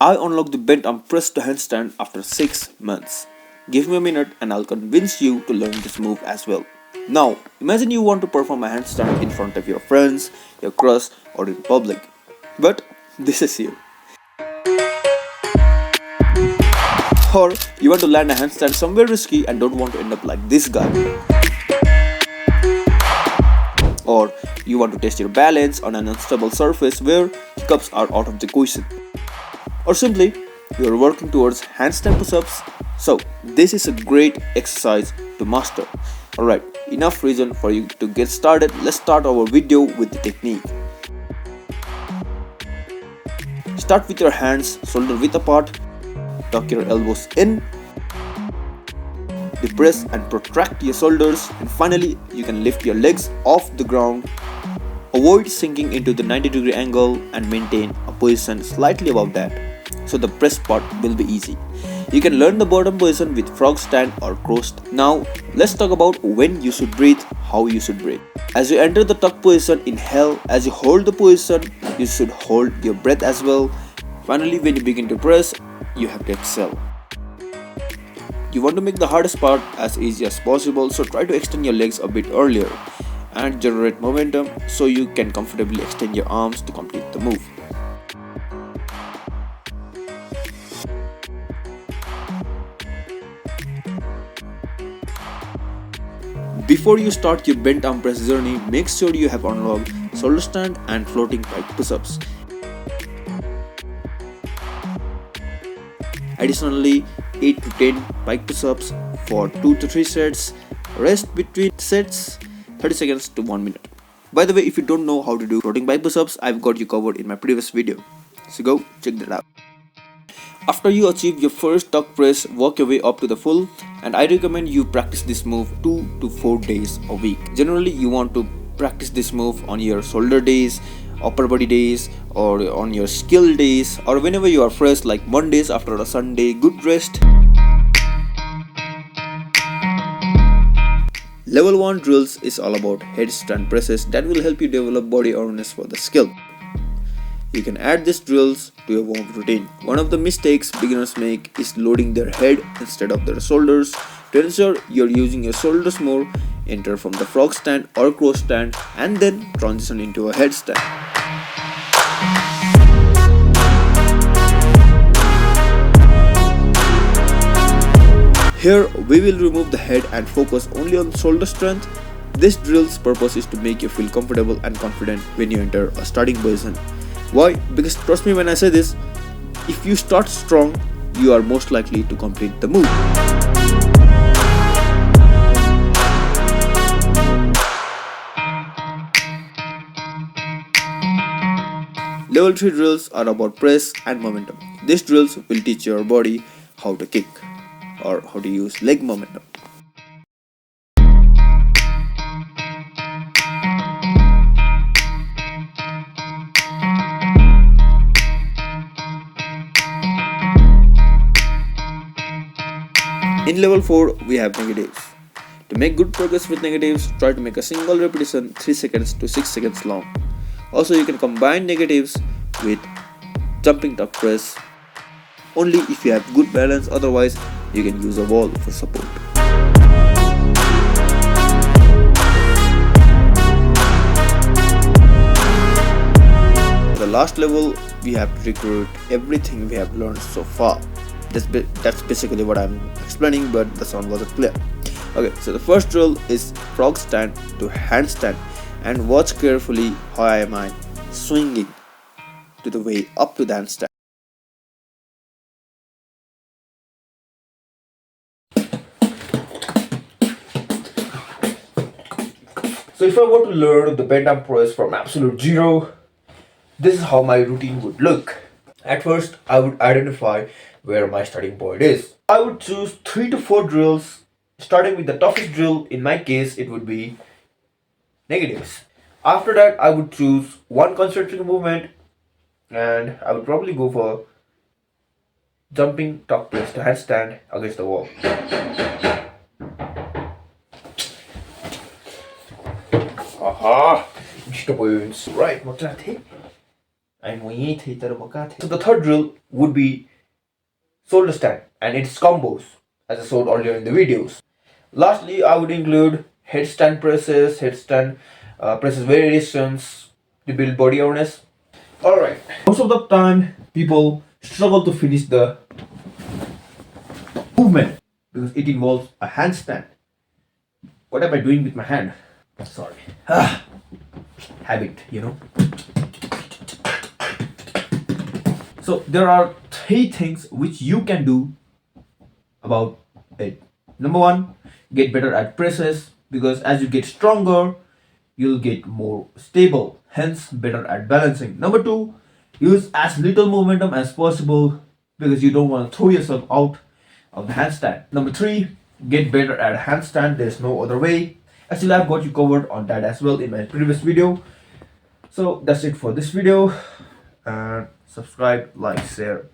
I unlocked the bent arm press to handstand after 6 months. Give me a minute and I'll convince you to learn this move as well. Now, imagine you want to perform a handstand in front of your friends, your crush, or in public. But this is you. Or you want to land a handstand somewhere risky and don't want to end up like this guy. Or you want to test your balance on an unstable surface where hiccups are out of the question. Or simply, you are working towards handstand push-ups. So, this is a great exercise to master. Alright, enough reason for you to get started. Let's start our video with the technique. Start with your hands shoulder width apart. Tuck your elbows in. Depress and protract your shoulders, and finally you can lift your legs off the ground. Avoid sinking into the 90-degree angle and maintain a position slightly above that, so the press part will be easy. You can learn the bottom position with frog stand or cross. Now let's talk about when you should breathe, how you should breathe. As you enter the tuck position, inhale. As you hold the position, you should hold your breath as well. Finally, when you begin to press, you have to exhale. You want to make the hardest part as easy as possible, so try to extend your legs a bit earlier and generate momentum so you can comfortably extend your arms to complete the move. Before you start your bent arm press journey, make sure you have unlocked shoulder stand and floating pike push-ups. Additionally, 8 to 10 pike push-ups for 2 to 3 sets. Rest between sets 30 seconds to 1 minute. By the way, if you don't know how to do floating pike push-ups, I've got you covered in my previous video. So go check that out. After you achieve your first tuck press, work your way up to the full, and I recommend you practice this move 2 to 4 days a week. Generally, you want to practice this move on your shoulder days, upper body days, or on your skill days, or whenever you are fresh, like Mondays after a Sunday. Good rest. Level 1 drills is all about headstand presses that will help you develop body awareness for the skill. You can add these drills to your warm routine. One of the mistakes beginners make is loading their head instead of their shoulders. To ensure you're using your shoulders more, enter from the frog stand or cross stand and then transition into a headstand. Here we will remove the head and focus only on shoulder strength. This drill's purpose is to make you feel comfortable and confident when you enter a starting position. Why? Because trust me when I say this, if you start strong, you are most likely to complete the move. Level 3 drills are about press and momentum. These drills will teach your body how to kick or how to use leg momentum. In level 4, we have negatives. To make good progress with negatives, try to make a single repetition 3 seconds to 6 seconds long. Also, you can combine negatives with jumping tuck press only if you have good balance, otherwise you can use a wall for support. The last level, we have to recruit everything we have learned so far. That's basically what I'm explaining, but the sound wasn't clear. Okay, so the first drill is frog stand to handstand, and watch carefully how am I swinging to the way up to the handstand. So if I were to learn the bent arm press from absolute zero, this is how my routine would look. At first, I would identify where my starting point is. I would choose 3 to 4 drills, starting with the toughest drill. In my case, it would be negatives. After that, I would choose one concentric movement, and I would probably go for jumping tuck press to handstand against the wall. Aha! Mr. Bones. Right, what did I take? So the third drill would be shoulder stand and its combos, as I showed earlier in the videos. Lastly, I would include headstand presses, presses variations to build body awareness. Alright, most of the time people struggle to finish the movement because it involves a handstand. What am I doing with my hand? Sorry. Habit, you know. So there are 3 things which you can do about it. Number 1, get better at presses, because as you get stronger, you'll get more stable, hence better at balancing. Number 2, use as little momentum as possible because you don't want to throw yourself out of the handstand. Number 3, get better at handstand. There's no other way. Actually, I've got you covered on that as well in my previous video. So that's it for this video. And subscribe, like, share.